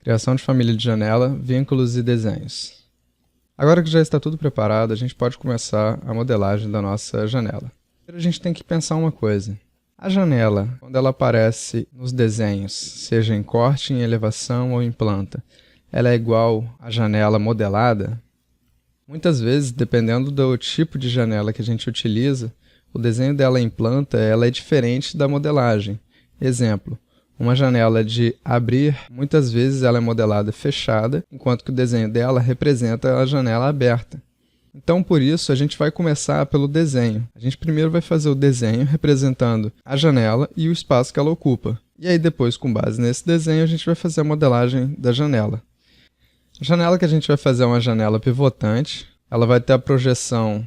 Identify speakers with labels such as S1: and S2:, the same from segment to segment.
S1: Criação de família de janela, vínculos e desenhos. Agora que já está tudo preparado, a gente pode começar a modelagem da nossa janela. Primeiro a gente tem que pensar uma coisa. A janela, quando ela aparece nos desenhos, seja em corte, em elevação ou em planta, ela é igual à janela modelada? Muitas vezes, dependendo do tipo de janela que a gente utiliza, o desenho dela em planta ela é diferente da modelagem. Exemplo, uma janela de abrir, muitas vezes ela é modelada fechada, enquanto que o desenho dela representa a janela aberta. Então, por isso, a gente vai começar pelo desenho. A gente primeiro vai fazer o desenho representando a janela e o espaço que ela ocupa. E aí depois, com base nesse desenho, a gente vai fazer a modelagem da janela. A janela que a gente vai fazer é uma janela pivotante. Ela vai ter a projeção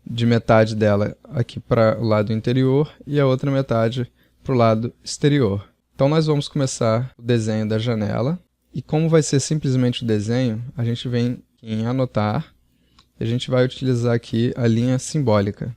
S1: de metade dela aqui para o lado interior e a outra metade para o lado exterior. Então nós vamos começar o desenho da janela. E como vai ser simplesmente o desenho, a gente vem em anotar. A gente vai utilizar aqui a linha simbólica.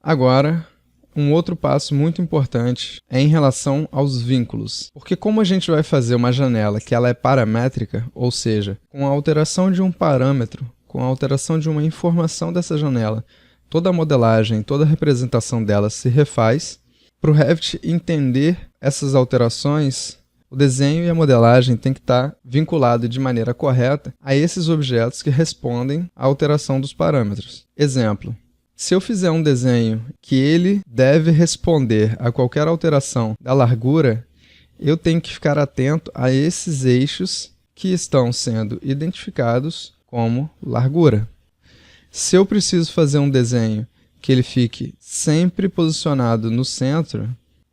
S1: Agora, um outro passo muito importante é em relação aos vínculos. Porque como a gente vai fazer uma janela que ela é paramétrica, ou seja, com a alteração de um parâmetro, com a alteração de uma informação dessa janela, toda a modelagem, toda a representação dela se refaz. Para o Revit entender essas alterações, o desenho e a modelagem têm que estar vinculados de maneira correta a esses objetos que respondem à alteração dos parâmetros. Exemplo, se eu fizer um desenho que ele deve responder a qualquer alteração da largura, eu tenho que ficar atento a esses eixos que estão sendo identificados como largura. Se eu preciso fazer um desenho que ele fique sempre posicionado no centro,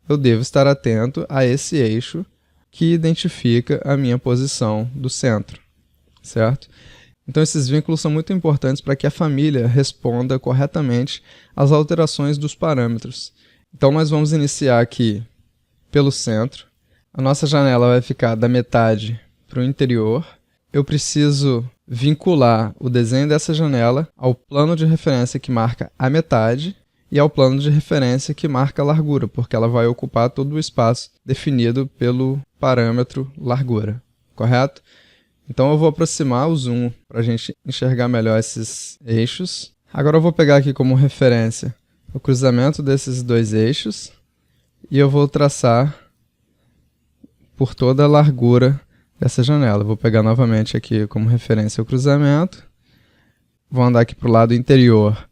S1: eu devo estar atento a esse eixo que identifica a minha posição do centro, certo? Então esses vínculos são muito importantes para que a família responda corretamente às alterações dos parâmetros. Então nós vamos iniciar aqui pelo centro. A nossa janela vai ficar da metade para o interior. Eu preciso vincular o desenho dessa janela ao plano de referência que marca a metade e ao plano de referência que marca a largura, porque ela vai ocupar todo o espaço definido pelo parâmetro largura, correto? Então eu vou aproximar o zoom para a gente enxergar melhor esses eixos. Agora eu vou pegar aqui como referência o cruzamento desses dois eixos e eu vou traçar por toda a largura dessa janela. Eu vou pegar novamente aqui como referência o cruzamento. Vou andar aqui para o lado interior,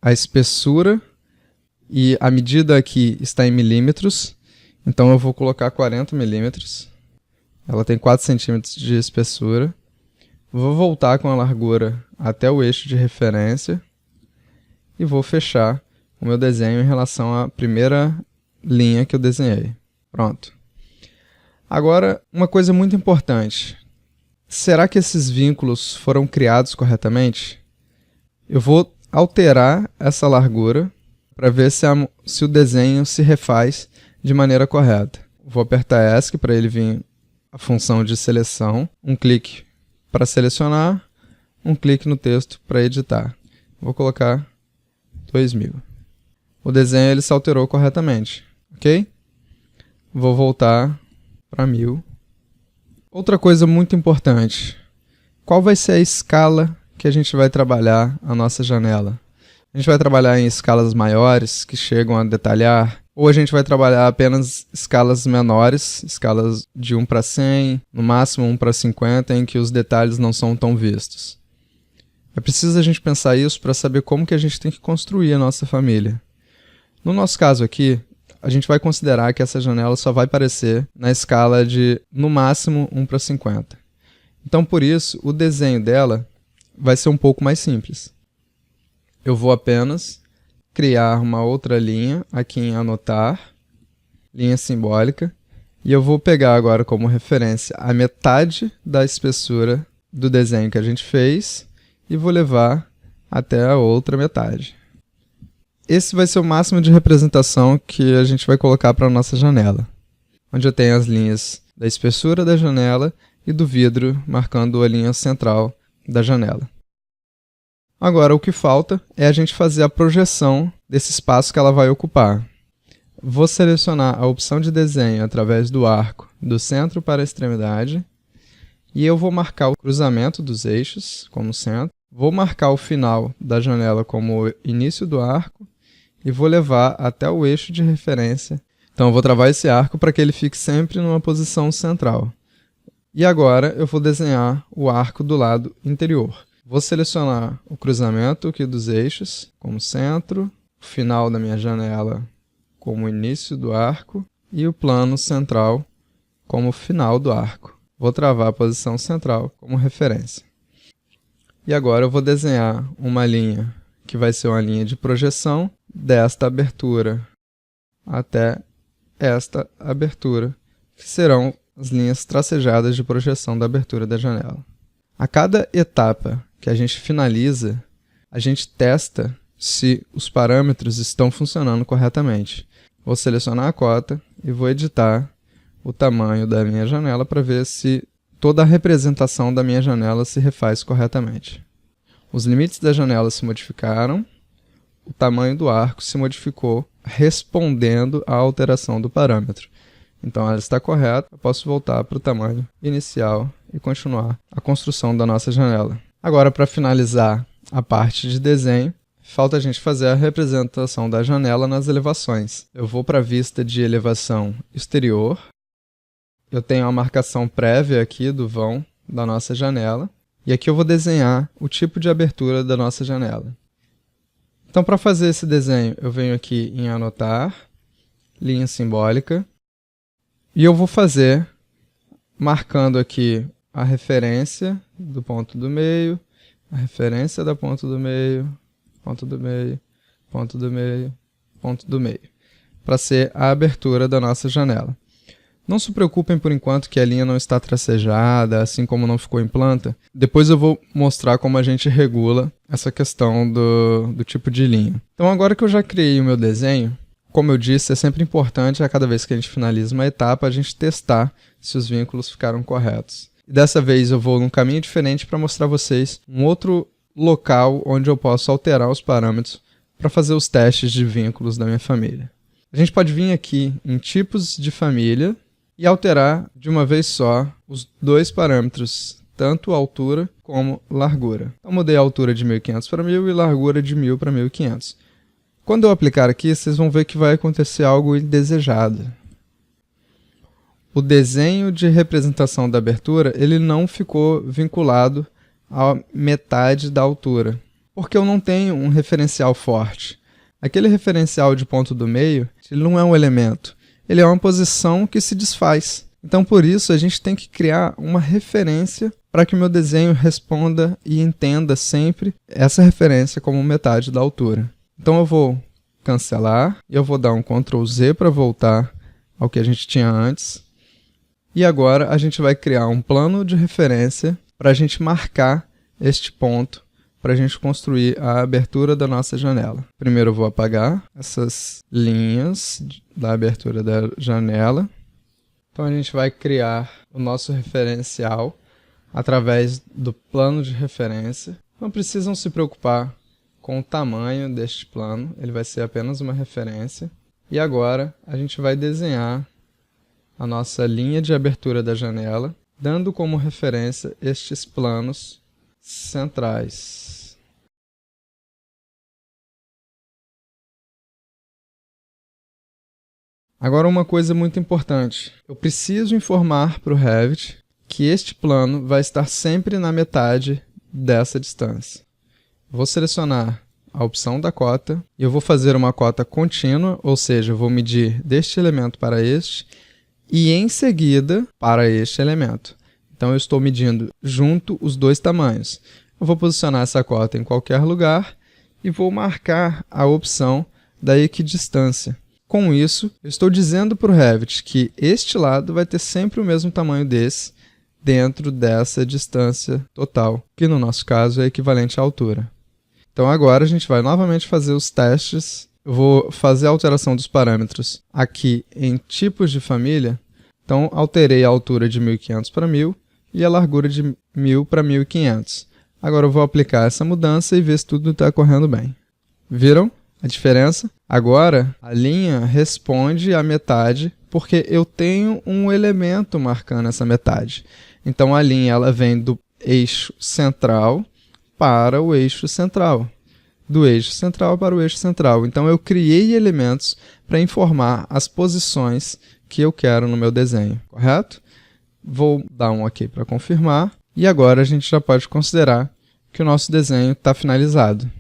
S1: a espessura, e a medida aqui está em milímetros, então eu vou colocar 40 milímetros. Ela tem 4 centímetros de espessura. Vou voltar com a largura até o eixo de referência e vou fechar o meu desenho em relação à primeira linha que eu desenhei. Pronto. Agora, uma coisa muito importante. Será que esses vínculos foram criados corretamente? Eu vou alterar essa largura para ver se o desenho se refaz de maneira correta. Vou apertar ESC para ele vir a função de seleção, um clique para selecionar, um clique no texto para editar. Vou colocar 2000. O desenho ele se alterou corretamente, ok? Vou voltar para 1000. Outra coisa muito importante, qual vai ser a escala que a gente vai trabalhar a nossa janela? A gente vai trabalhar em escalas maiores, que chegam a detalhar, ou a gente vai trabalhar apenas escalas menores, escalas de 1 para 100, no máximo 1 para 50, em que os detalhes não são tão vistos. É preciso a gente pensar isso para saber como que a gente tem que construir a nossa família. No nosso caso aqui, a gente vai considerar que essa janela só vai aparecer na escala de, no máximo, 1 para 50. Então, por isso, o desenho dela vai ser um pouco mais simples. Eu vou apenas criar uma outra linha aqui em anotar, linha simbólica, e eu vou pegar agora como referência a metade da espessura do desenho que a gente fez e vou levar até a outra metade. Esse vai ser o máximo de representação que a gente vai colocar para a nossa janela, onde eu tenho as linhas da espessura da janela e do vidro marcando a linha central da janela. Agora, o que falta é a gente fazer a projeção desse espaço que ela vai ocupar. Vou selecionar a opção de desenho através do arco do centro para a extremidade E eu vou marcar o cruzamento dos eixos como centro, vou marcar o final da janela como início do arco e vou levar até o eixo de referência. Então eu vou travar esse arco para que ele fique sempre numa posição central. E agora eu vou desenhar o arco do lado interior. Vou selecionar o cruzamento aqui dos eixos como centro, o final da minha janela como início do arco e o plano central como final do arco. Vou travar a posição central como referência. E agora eu vou desenhar uma linha que vai ser uma linha de projeção desta abertura até esta abertura, que serão as linhas tracejadas de projeção da abertura da janela. A cada etapa que a gente finaliza, a gente testa se os parâmetros estão funcionando corretamente. Vou selecionar a cota e vou editar o tamanho da minha janela para ver se toda a representação da minha janela se refaz corretamente. Os limites da janela se modificaram, o tamanho do arco se modificou respondendo à alteração do parâmetro. Então ela está correta, eu posso voltar para o tamanho inicial e continuar a construção da nossa janela. Agora, para finalizar a parte de desenho, falta a gente fazer a representação da janela nas elevações. Eu vou para a vista de elevação exterior. Eu tenho a marcação prévia aqui do vão da nossa janela. E aqui eu vou desenhar o tipo de abertura da nossa janela. Então, para fazer esse desenho, eu venho aqui em anotar, linha simbólica. E eu vou fazer marcando aqui a referência do ponto do meio, a referência da ponta do meio, ponto do meio, ponto do meio, ponto do meio, para ser a abertura da nossa janela. Não se preocupem por enquanto que a linha não está tracejada, assim como não ficou em planta. Depois eu vou mostrar como a gente regula essa questão do tipo de linha. Então agora que eu já criei o meu desenho, como eu disse, é sempre importante a cada vez que a gente finaliza uma etapa, a gente testar se os vínculos ficaram corretos. E dessa vez eu vou num caminho diferente para mostrar a vocês um outro local onde eu posso alterar os parâmetros para fazer os testes de vínculos da minha família. A gente pode vir aqui em tipos de família e alterar de uma vez só os dois parâmetros, tanto altura como largura. Então mudei a altura de 1500 para 1000 e largura de 1000 para 1500. Quando eu aplicar aqui, vocês vão ver que vai acontecer algo indesejado. O desenho de representação da abertura ele não ficou vinculado à metade da altura, porque eu não tenho um referencial forte. Aquele referencial de ponto do meio ele não é um elemento, ele é uma posição que se desfaz. Então, por isso, a gente tem que criar uma referência para que o meu desenho responda e entenda sempre essa referência como metade da altura. Então, eu vou cancelar e eu vou dar um Ctrl Z para voltar ao que a gente tinha antes. E agora a gente vai criar um plano de referência para a gente marcar este ponto, para a gente construir a abertura da nossa janela. Primeiro eu vou apagar essas linhas da abertura da janela. Então a gente vai criar o nosso referencial através do plano de referência. Não precisam se preocupar com o tamanho deste plano, ele vai ser apenas uma referência. E agora a gente vai desenhar a nossa linha de abertura da janela, dando como referência estes planos centrais. Agora uma coisa muito importante, eu preciso informar para o Revit que este plano vai estar sempre na metade dessa distância. Vou selecionar a opção da cota e eu vou fazer uma cota contínua, ou seja, eu vou medir deste elemento para este e em seguida para este elemento. Então eu estou medindo junto os dois tamanhos. Eu vou posicionar essa cota em qualquer lugar e vou marcar a opção da equidistância. Com isso, eu estou dizendo para o Revit que este lado vai ter sempre o mesmo tamanho desse dentro dessa distância total, que no nosso caso é equivalente à altura. Então agora a gente vai novamente fazer os testes. Eu vou fazer a alteração dos parâmetros aqui em tipos de família. Então alterei a altura de 1500 para 1000 e a largura de 1000 para 1500. Agora eu vou aplicar essa mudança e ver se tudo está correndo bem. Viram a diferença? Agora a linha responde à metade Porque eu tenho um elemento marcando essa metade. Então a linha ela vem do eixo central para o eixo central. Do eixo central para o eixo central. Então eu criei elementos para informar as posições que eu quero no meu desenho, correto? Vou dar um OK para confirmar. E agora a gente já pode considerar que o nosso desenho está finalizado.